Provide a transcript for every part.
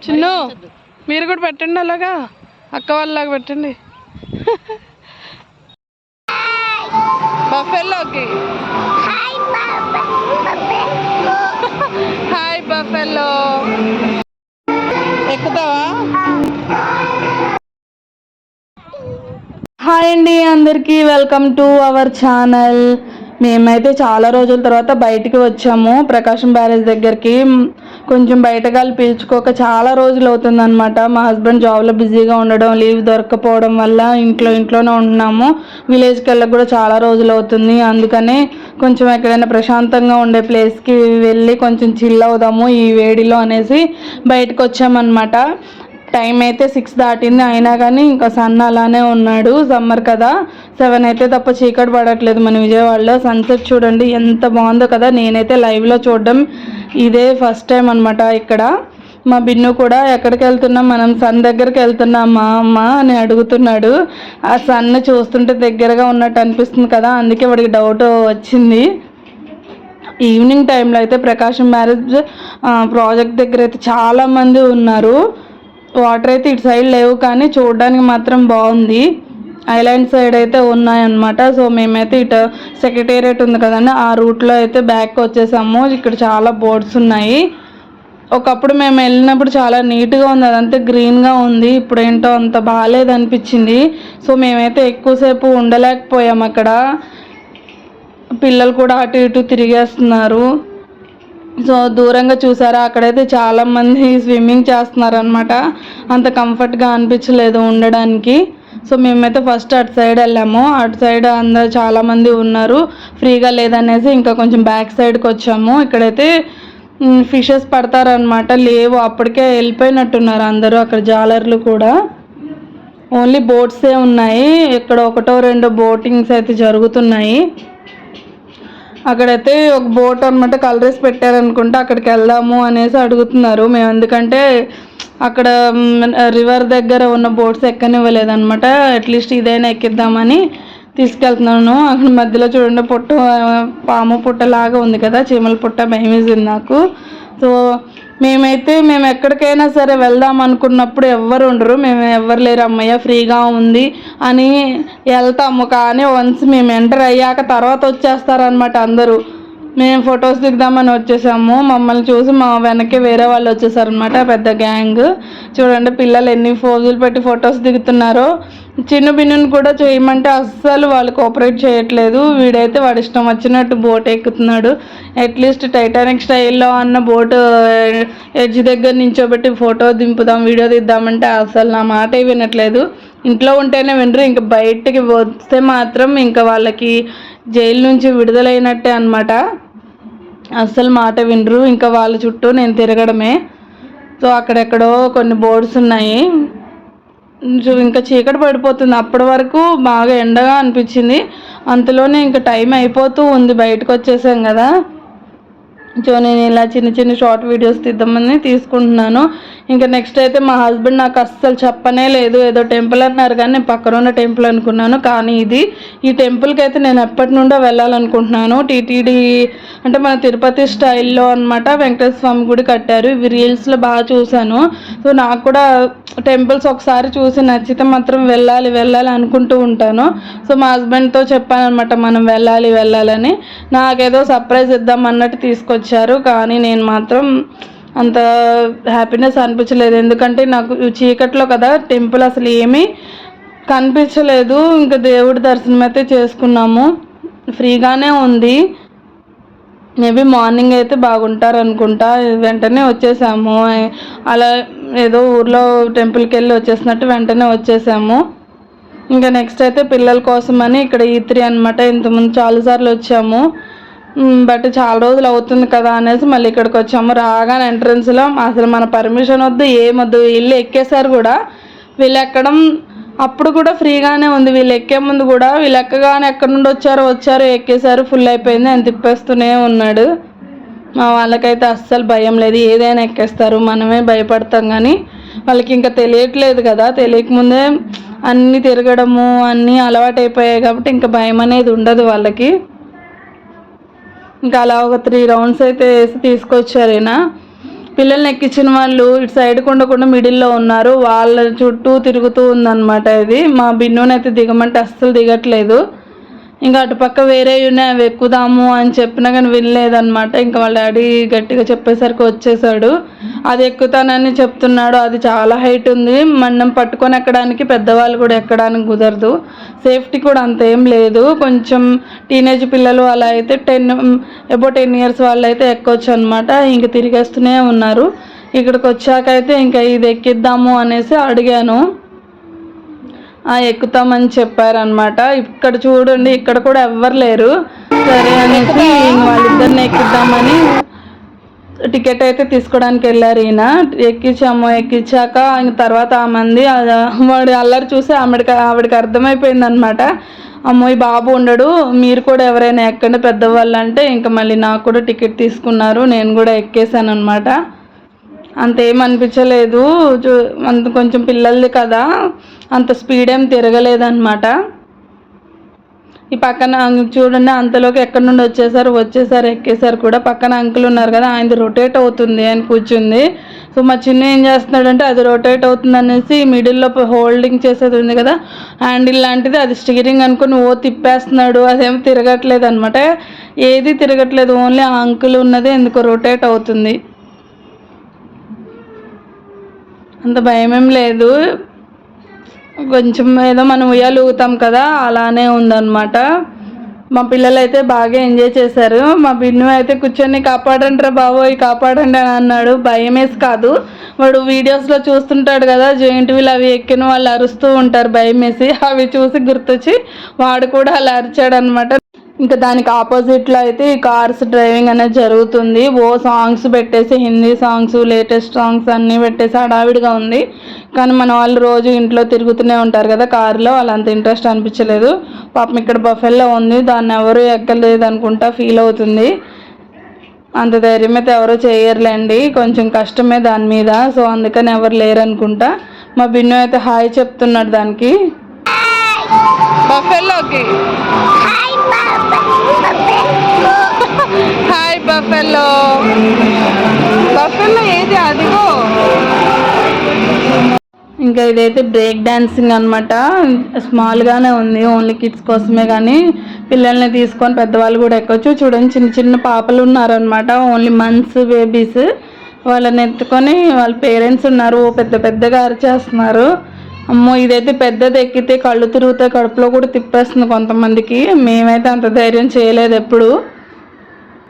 చిన్ను మీరు కూడా పెట్టండి, అలాగా అక్క వాళ్ళలాగా పెట్టండి. బఫెల్లోకి హాయ్ బఫెల్లో ఎక్కుతావా? హాయ్ అండి అందరికీ, వెల్కమ్ టు అవర్ ఛానల్. మేమైతే చాలా రోజుల తర్వాత బయటికి వచ్చాము, ప్రకాశం బ్యారేజ్ దగ్గరికి. కొంచెం బయట గాలి పీల్చుకోక చాలా రోజులు అవుతుందన్నమాట. మా హస్బెండ్ జాబ్లో బిజీగా ఉండడం, లీవ్ దొరకపోవడం వల్ల ఇంట్లోనే ఉంటున్నాము. విలేజ్కి వెళ్ళక కూడా చాలా రోజులు అవుతుంది. అందుకనే కొంచెం ఎక్కడైనా ప్రశాంతంగా ఉండే ప్లేస్కి వెళ్ళి కొంచెం చిల్ అవుదాము ఈ వేడిలో అనేసి బయటకు వచ్చామన్నమాట. టైం అయితే 6 దాటింది, అయినా కానీ ఇంకా సన్ అలానే ఉన్నాడు. సమ్మర్ కదా, 7 అయితే తప్ప చీకటి పడట్లేదు మన విజయవాడలో. సన్సెట్ చూడండి ఎంత బాగుందో కదా. నేనైతే లైవ్లో చూడడం ఇదే ఫస్ట్ టైం అనమాట ఇక్కడ. మా బిన్ను కూడా ఎక్కడికి వెళ్తున్నాం, మనం సన్ దగ్గరికి వెళ్తున్నామా అమ్మ అని అడుగుతున్నాడు. ఆ సన్ చూస్తుంటే దగ్గరగా ఉన్నట్టు అనిపిస్తుంది కదా, అందుకే వాడికి డౌట్ వచ్చింది. ఈవినింగ్ టైంలో అయితే ప్రకాశం బ్యారేజ్ ప్రాజెక్ట్ దగ్గర అయితే చాలామంది ఉన్నారు. వాటర్ అయితే ఇటు సైడ్ లేవు, కానీ చూడడానికి మాత్రం బాగుంది. ఐలాండ్ సైడ్ అయితే ఉన్నాయన్నమాట. సో మేమైతే ఇటు సెక్రటేరియట్ ఉంది కదండి, ఆ రూట్లో అయితే బ్యాక్ వచ్చేసాము. ఇక్కడ చాలా బోర్డ్స్ ఉన్నాయి. ఒకప్పుడు మేము వెళ్ళినప్పుడు చాలా నీట్గా ఉంది, అదంతా గ్రీన్గా ఉంది. ఇప్పుడు ఏంటో అంత బాగాలేదు అనిపించింది. సో మేమైతే ఎక్కువసేపు ఉండలేకపోయాము అక్కడ. పిల్లలు కూడా అటు ఇటు తిరిగేస్తున్నారు. సో దూరంగా చూసారా, అక్కడైతే చాలామంది స్విమ్మింగ్ చేస్తున్నారు అనమాట. అంత కంఫర్ట్గా అనిపించలేదు ఉండడానికి. సో మేమైతే ఫస్ట్ అటు సైడ్ వెళ్ళాము. అటు సైడ్ అందరు చాలామంది ఉన్నారు, ఫ్రీగా లేదనేసి ఇంకా కొంచెం బ్యాక్ సైడ్కి వచ్చాము. ఇక్కడైతే ఫిషెస్ పడతారనమాట, లేవు, అప్పటికే వెళ్ళిపోయినట్టున్నారు అందరూ. అక్కడ జాలర్లు కూడా ఓన్లీ బోట్సే ఉన్నాయి. ఇక్కడ 1-2 బోటింగ్స్ అయితే జరుగుతున్నాయి. అక్కడైతే ఒక బోట్ అనమాట కలరేసి పెట్టారనుకుంటే, అక్కడికి వెళ్దాము అనేసి అడుగుతున్నారు. మేము ఎందుకంటే అక్కడ రివర్ దగ్గర ఉన్న బోట్స్ ఎక్కనివ్వలేదన్నమాట. అట్లీస్ట్ ఇదైనా ఎక్కిద్దామని తీసుకెళ్తున్నాను. అక్కడ మధ్యలో చూడండి పాము పుట్టలాగా ఉంది కదా, చీమల పుట్ట, భయమేసింది నాకు. సో మేము ఎక్కడికైనా సరే వెళ్దాం అనుకున్నప్పుడు ఎవ్వరు ఉండరు. మేము ఎవ్వరు లేరు, అమ్మయ్య ఫ్రీగా ఉంది అని వెళ్తాము. కానీ వన్స్ మేము ఎంటర్ అయ్యాక తర్వాత వచ్చేస్తారనమాట అందరూ. మేము ఫొటోస్ దిగుదామని వచ్చేసాము, మమ్మల్ని చూసి మా వెనక్కి వేరే వాళ్ళు వచ్చేసారనమాట, పెద్ద గ్యాంగ్. చూడండి పిల్లలు ఎన్ని ఫోజులు పెట్టి ఫొటోస్ దిగుతున్నారో. చిన్న బిన్నుని కూడా చేయమంటే అస్సలు వాళ్ళు కోఆపరేట్ చేయట్లేదు. వీడైతే వాడి ఇష్టం వచ్చినట్టు బోట్ ఎక్కుతున్నాడు. అట్లీస్ట్ టైటానిక్ స్టైల్లో అన్న బోటు ఎడ్జ్ దగ్గర నించోబెట్టి ఫోటో దింపుదాం, వీడియో తీద్దామంటే అసలు నా మాట వినట్లేదు. ఇంట్లో ఉంటేనే వినరు, ఇంకా బయటికి వస్తే మాత్రం ఇంకా వాళ్ళకి జైలు నుంచి విడుదలైనట్టే అనమాట. అస్సలు మాట వినరు, ఇంకా వాళ్ళ చుట్టూ నేను తిరగడమే. సో అక్కడెక్కడో కొన్ని బోర్డ్స్ ఉన్నాయి. ఇంకా చీకటి పడిపోతుంది. అప్పటి వరకు బాగా ఎండగా అనిపించింది, అంతలోనే ఇంకా టైం అయిపోతూ ఉంది, బయటకు వచ్చేసాం కదా. సో నేను ఇలా చిన్న షార్ట్ వీడియోస్ తీద్దామని తీసుకుంటున్నాను. ఇంకా నెక్స్ట్ అయితే మా హస్బెండ్ నాకు అస్సలు చెప్పనే లేదు. ఏదో టెంపుల్ అన్నారు కానీ నేను పక్కన ఉన్న టెంపుల్ అనుకున్నాను, కానీ ఈ టెంపుల్కి అయితే నేను ఎప్పటి నుండో వెళ్ళాలనుకుంటున్నాను. టీటీడీ అంటే మన తిరుపతి స్టైల్లో అనమాట వెంకటేశ్వర స్వామి గుడి కట్టారు. ఇవి రీల్స్లో బాగా చూశాను. సో నాకు కూడా టెంపుల్స్ ఒకసారి చూసి నచ్చితే మాత్రం వెళ్ళాలి అనుకుంటూ ఉంటాను. సో మా హస్బెండ్తో చెప్పాను అనమాట, మనం వెళ్ళాలని. నాకేదో సర్ప్రైజ్ ఇద్దాం అన్నట్టు తీసుకొచ్చారు, కానీ నేను మాత్రం అంత హ్యాపీనెస్ అనిపించలేదు. ఎందుకంటే నాకు చీకట్లో కదా టెంపుల్ అసలు ఏమీ కనిపించలేదు. ఇంకా దేవుడి దర్శనం అయితే చేసుకున్నాము, ఫ్రీగానే ఉంది. మేబీ మార్నింగ్ అయితే బాగుంటారు అనుకుంటా. వెంటనే వచ్చేసాము, అలా ఏదో ఊర్లో టెంపుల్కి వెళ్ళి వచ్చేసినట్టు వెంటనే వచ్చేసాము. ఇంకా నెక్స్ట్ అయితే పిల్లల కోసమని ఇక్కడ E3 అనమాట. ఇంతకుముందు చాలాసార్లు వచ్చాము, బట్ చాలా రోజులు అవుతుంది కదా అనేసి మళ్ళీ ఇక్కడికి వచ్చాము. రాగానే ఎంట్రన్స్లో అసలు మన పర్మిషన్ వద్దు, ఏమొద్దు, ఇల్లు ఎక్కేసారు కూడా. వీళ్ళు ఎక్కడం అప్పుడు కూడా ఫ్రీగానే ఉంది, వీళ్ళు ఎక్కే ముందు కూడా. వీళ్ళు ఎక్కగానే ఎక్కడి నుండి వచ్చారో ఎక్కేసారు, ఫుల్ అయిపోయింది అని తిప్పేస్తూనే ఉన్నాడు. మా వాళ్ళకైతే అస్సలు భయం లేదు, ఏదైనా ఎక్కేస్తారు. మనమే భయపడతాం, కానీ వాళ్ళకి ఇంకా తెలియట్లేదు కదా. తెలియకముందే అన్నీ తిరగడము అన్నీ అలవాటు అయిపోయాయి కాబట్టి ఇంకా భయం అనేది ఉండదు వాళ్ళకి. ఇంకా అలా ఒక 3 రౌండ్స్ అయితే వేసి తీసుకొచ్చారు ఈయన. పిల్లల్ని ఎక్కించిన వాళ్ళు ఇటు సైడ్కి ఉండకుండా మిడిల్లో ఉన్నారు, వాళ్ళ చుట్టూ తిరుగుతూ ఉందన్నమాట. ఇది మా బిన్నునైతే దిగమంటే అస్సలు దిగట్లేదు. ఇంకా అటుపక్క వేరే ఉన్నాయి అవి ఎక్కుదాము అని చెప్పినా కానీ వినలేదన్నమాట. ఇంకా వాళ్ళ డాడీ గట్టిగా చెప్పేసరికి వచ్చేసాడు. అది ఎక్కుతానని చెప్తున్నాడు. అది చాలా హైట్ ఉంది, మనం పట్టుకొని ఎక్కడానికి పెద్దవాళ్ళు కూడా ఎక్కడానికి కుదరదు. సేఫ్టీ కూడా అంత ఏం లేదు. కొంచెం టీనేజ్ పిల్లలు అలా అయితే అబౌ 10 years వాళ్ళు అయితే ఎక్కొచ్చు అనమాట. ఇంక తిరిగేస్తూనే ఉన్నారు. ఇక్కడికి వచ్చాకైతే ఇంకా ఇది ఎక్కిద్దాము అనేసి అడిగాను. ఎక్కుతామని చెప్పారనమాట. ఇక్కడ చూడండి, ఇక్కడ కూడా ఎవ్వరు లేరు. సరే అనేసి వాళ్ళిద్దరిని ఎక్కిద్దామని టికెట్ అయితే తీసుకోవడానికి వెళ్ళారు. ఈయన ఎక్కించాక ఇంక తర్వాత ఆ మంది వాడి అల్లరి చూసి ఆవిడకి అర్థమైపోయింది అనమాట. అమ్మో ఈ బాబు ఉండడు, మీరు కూడా ఎవరైనా ఎక్కండి పెద్దవాళ్ళు అంటే ఇంకా మళ్ళీ నాకు కూడా టికెట్ తీసుకున్నారు. నేను కూడా ఎక్కేసాను అనమాట. అంతేమనిపించలేదు. అంత కొంచెం పిల్లలది కదా, అంత స్పీడ్ ఏం తిరగలేదన్నమాట. ఈ పక్కన చూడండి, అంతలోకి ఎక్కడి నుండి వచ్చేసారు ఎక్కేసారు కూడా. పక్కన అంకుల్ ఉన్నారు కదా, ఆయనది రొటేట్ అవుతుంది, ఆయన కూర్చుంది. సో మా చిన్న ఏం చేస్తున్నాడంటే అది రొటేట్ అవుతుంది అనేసి మిడిల్లో హోల్డింగ్ చేసేది ఉంది కదా హ్యాండిల్ లాంటిది, అది స్టీరింగ్ అనుకుని తిప్పేస్తున్నాడు. అదేమో తిరగట్లేదు అనమాట, ఏది తిరగట్లేదు. ఓన్లీ ఆ అంకుల్ ఉన్నదే ఎందుకో రొటేట్ అవుతుంది. అంత భయమేం లేదు. కొంచెం ఏదో మనం ఉయ్యాలు ఊగుతాం కదా అలానే ఉందన్నమాట. మా పిల్లలు అయితే బాగా ఎంజాయ్ చేశారు. మా బిన్ను అయితే కూర్చొని కాపాడండి రా బాబోయ్ కాపాడండి అని అన్నాడు. భయమేసి కాదు, వాడు వీడియోస్లో చూస్తుంటాడు కదా జాయింట్ వీల్ అవి ఎక్కిన వాళ్ళు అరుస్తూ ఉంటారు భయమేసి. అవి చూసి గుర్తొచ్చి వాడు కూడా అలా అరిచాడు అనమాట. ఇంకా దానికి ఆపోజిట్లో అయితే ఈ కార్స్ డ్రైవింగ్ అనేది జరుగుతుంది. సాంగ్స్ పెట్టేసి హిందీ సాంగ్స్, లేటెస్ట్ సాంగ్స్ అన్నీ పెట్టేసి హడావిడిగా ఉంది. కానీ మన వాళ్ళు రోజు ఇంట్లో తిరుగుతూనే ఉంటారు కదా కార్లో, వాళ్ళంత ఇంట్రెస్ట్ అనిపించలేదు. పాపం ఇక్కడ బఫెల్లో ఉంది, దాన్ని ఎవరు ఎక్కలేదు అనుకుంటా ఫీల్ అవుతుంది. అంత ధైర్యం అయితే ఎవరో చేయర్లేండి, కొంచెం కష్టమే దాని మీద. సో అందుకని ఎవరు లేరు అనుకుంటా. మా బిన్ను అయితే హాయ్ చెప్తున్నాడు దానికి, బఫెల్లోకి. Hi buffalo. బఫెల్లో ఏది అదిగో. ఇంకా ఇదైతే బ్రేక్ డాన్సింగ్ అనమాట. స్మాల్గానే ఉంది, ఓన్లీ కిడ్స్ కోసమే, కానీ పిల్లల్ని తీసుకొని పెద్దవాళ్ళు కూడా ఎక్కొచ్చు. చూడండి చిన్న చిన్న పాపలు ఉన్నారనమాట, ఓన్లీ మంత్స్ బేబీస్. వాళ్ళని ఎత్తుకొని వాళ్ళ పేరెంట్స్ ఉన్నారు, పెద్ద పెద్దగా అరిచేస్తున్నారు. అమ్మో ఇదైతే పెద్దది, ఎక్కితే కళ్ళు తిరుగుతాయి, కడుపులో కూడా తిప్పేస్తుంది కొంతమందికి. మేమైతే అంత ధైర్యం చేయలేదు ఎప్పుడు.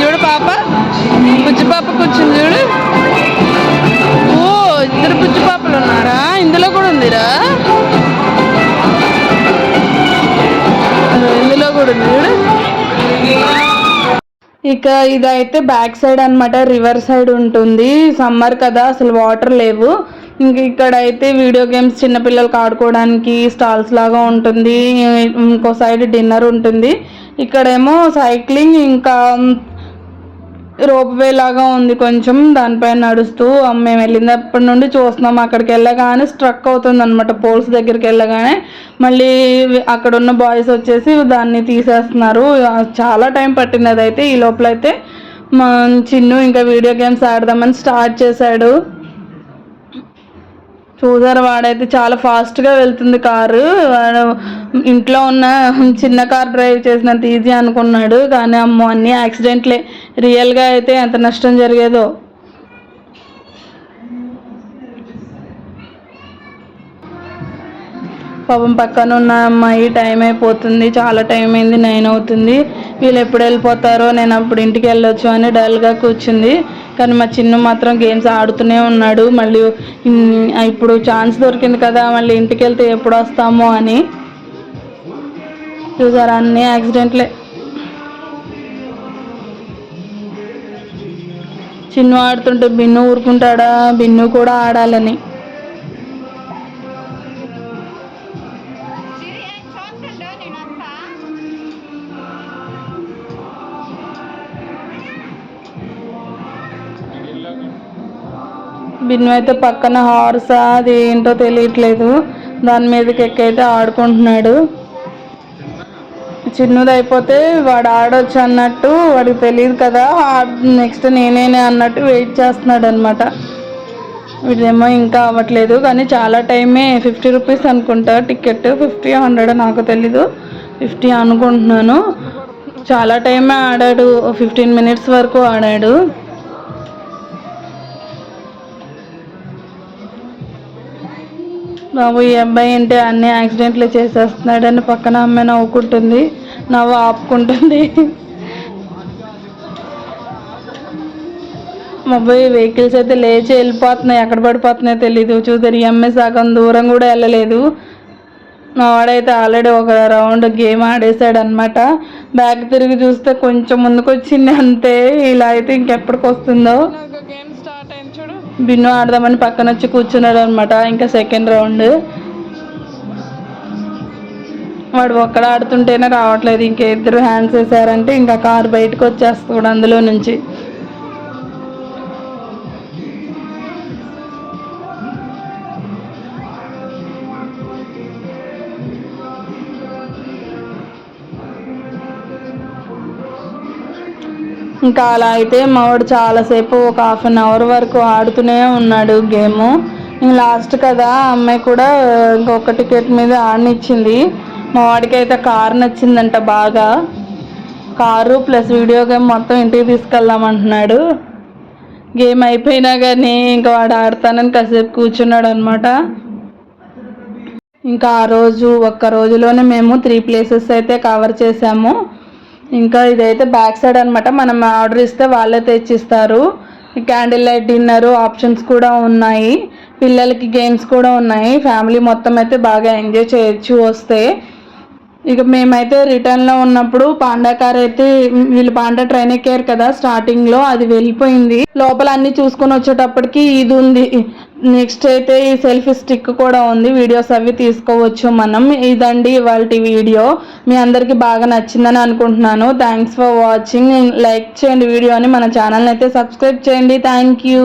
చూడు పాప, బుజ్జి పాప కూర్చుంది చూడు. ఓ ఇద్దరు బుజ్జి పాపలు ఉన్నారా, ఇందులో కూడా ఉందిరా, ఇందులో కూడా ఉంది చూడు. ఇక ఇదైతే బ్యాక్ సైడ్ అనమాట, రివర్ సైడ్ ఉంటుంది. సమ్మర్ కదా అసలు వాటర్ లేవు. ఇంక ఇక్కడైతే వీడియో గేమ్స్ చిన్నపిల్లలకి ఆడుకోవడానికి స్టాల్స్ లాగా ఉంటుంది. ఇంకో సైడ్ డిన్నర్ ఉంటుంది. ఇక్కడేమో సైక్లింగ్, ఇంకా రోప్ వే లాగా ఉంది కొంచెం, దానిపైన నడుస్తూ మేము వెళ్ళినప్పటి నుండి చూస్తున్నాం. అక్కడికి వెళ్ళగానే స్ట్రక్ అవుతుంది అనమాట, పోల్స్ దగ్గరికి వెళ్ళగానే. మళ్ళీ అక్కడ ఉన్న బాయ్స్ వచ్చేసి దాన్ని తీసేస్తున్నారు. చాలా టైం పట్టింది అదైతే. ఈ లోపలైతే మా చిన్ను ఇంకా వీడియో గేమ్స్ ఆడదామని స్టార్ట్ చేశాడు. చూసారు, వాడైతే చాలా ఫాస్ట్గా వెళ్తుంది కారు. వాడు ఇంట్లో ఉన్న చిన్న కార్ డ్రైవ్ చేసినంత ఈజీ అనుకున్నాడు, కానీ అమ్మో అన్నీ యాక్సిడెంట్లే. రియల్గా అయితే ఎంత నష్టం జరిగేదో. పాపం పక్కన ఉన్న అమ్మాయి టైం అయిపోతుంది, చాలా టైం అయింది, 9 అవుతుంది, వీళ్ళు ఎప్పుడు వెళ్ళిపోతారో, నేను అప్పుడు ఇంటికి వెళ్ళొచ్చు అని డల్గా కూర్చుంది. కానీ మా చిన్ను మాత్రం గేమ్స్ ఆడుతూనే ఉన్నాడు. మళ్ళీ ఇప్పుడు ఛాన్స్ దొరికింది కదా, మళ్ళీ ఇంటికి వెళ్తే ఎప్పుడు వస్తామో అని. చూసారా, అన్నీ యాక్సిడెంట్లే. చిన్ను ఆడుతుంటే బిన్ను ఊరుకుంటాడా, బిన్ను కూడా ఆడాలని. బిన్ను అయితే పక్కన హార్స్ అది ఏంటో తెలియట్లేదు, దాని మీదకి ఎక్కైతే ఆడుకుంటున్నాడు. చిన్నది అయిపోతే వాడు ఆడొచ్చు అన్నట్టు వాడికి తెలియదు కదా, నెక్స్ట్ నేనేనే అన్నట్టు వెయిట్ చేస్తున్నాడు అనమాట. వీడేమో ఇంకా అవ్వట్లేదు, కానీ చాలా టైమే. 50 రూపీస్ అనుకుంటా టికెట్, 50 100 నాకు తెలీదు, 50 అనుకుంటున్నాను. చాలా టైమే ఆడాడు, 15 మినిట్స్ వరకు ఆడాడు. బాబు ఈ అబ్బాయి ఏంటి అన్ని యాక్సిడెంట్లు చేసేస్తున్నాడని పక్కన అమ్మాయి నవ్వుకుంటుంది, నవ్వు ఆపుకుంటుంది. మొబైల్ వెహికల్స్ అయితే లేచి వెళ్ళిపోతున్నాయి, ఎక్కడ పడిపోతున్నాయో తెలీదు. చూద్దరు ఈ అమ్మాయి సగం దూరం కూడా వెళ్ళలేదు. మా వాడైతే ఆల్రెడీ ఒక రౌండ్ గేమ్ ఆడేసాడు అనమాట. బ్యాగ్ తిరిగి చూస్తే కొంచెం ముందుకు వచ్చింది అంతే. ఇలా అయితే ఇంకెప్పటికి వస్తుందో. బిన్ను ఆడదామని పక్కన వచ్చి కూర్చున్నాడు అనమాట. ఇంకా సెకండ్ రౌండ్ వాడు ఒక్కడ ఆడుతుంటేనే రావట్లేదు, ఇంకా ఇద్దరు హ్యాండ్స్ వేసారంటే ఇంకా కారు బయటకు వచ్చేస్తాడు అందులో నుంచి. ఇంకా అలా అయితే మావాడు చాలాసేపు ఒక 1/2 అవర్ వరకు ఆడుతూనే ఉన్నాడు గేము. ఇంక లాస్ట్ కదా, అమ్మాయి కూడా ఇంకొక టికెట్ మీద ఆడనిచ్చింది. మా వాడికి అయితే కారు నచ్చిందంట బాగా, కారు ప్లస్ వీడియో గేమ్ మొత్తం ఇంటికి తీసుకెళ్దామంటున్నాడు. గేమ్ అయిపోయినా కానీ ఇంకా వాడు ఆడతానని కాసేపు కూర్చున్నాడు అనమాట. ఇంకా ఆ రోజు ఒక్క రోజులోనే మేము 3 ప్లేసెస్ అయితే కవర్ చేసాము. ఇంకా ఇదైతే బ్యాక్ సైడ్ అనమాట, మనం ఆర్డర్ ఇస్తే వాళ్ళే తెచ్చిస్తారు. క్యాండిల్ లైట్ డిన్నర్ ఆప్షన్స్ కూడా ఉన్నాయి, పిల్లలకి గేమ్స్ కూడా ఉన్నాయి. ఫ్యామిలీ మొత్తం అయితే బాగా ఎంజాయ్ చేయొచ్చు వస్తే. ఇక మేమైతే రిటర్న్లో ఉన్నప్పుడు పాండా కార్ అయితే, వీళ్ళు పాండా ట్రైన్ ఎక్కారు కదా స్టార్టింగ్లో, అది వెళ్ళిపోయింది. లోపల అన్నీ చూసుకొని వచ్చేటప్పటికి ఇది ఉంది. నెక్స్ట్ అయితే ఈ సెల్ఫీ స్టిక్ కూడా ఉంది, వీడియోస్ అవి తీసుకోవచ్చు మనం. ఇదండి ఇవాళ వీడియో. మీ అందరికీ బాగా నచ్చిందని అనుకుంటున్నాను. Thanks for watching. లైక్ చేయండి వీడియోని, మన ఛానల్ని అయితే సబ్స్క్రైబ్ చేయండి. Thank you.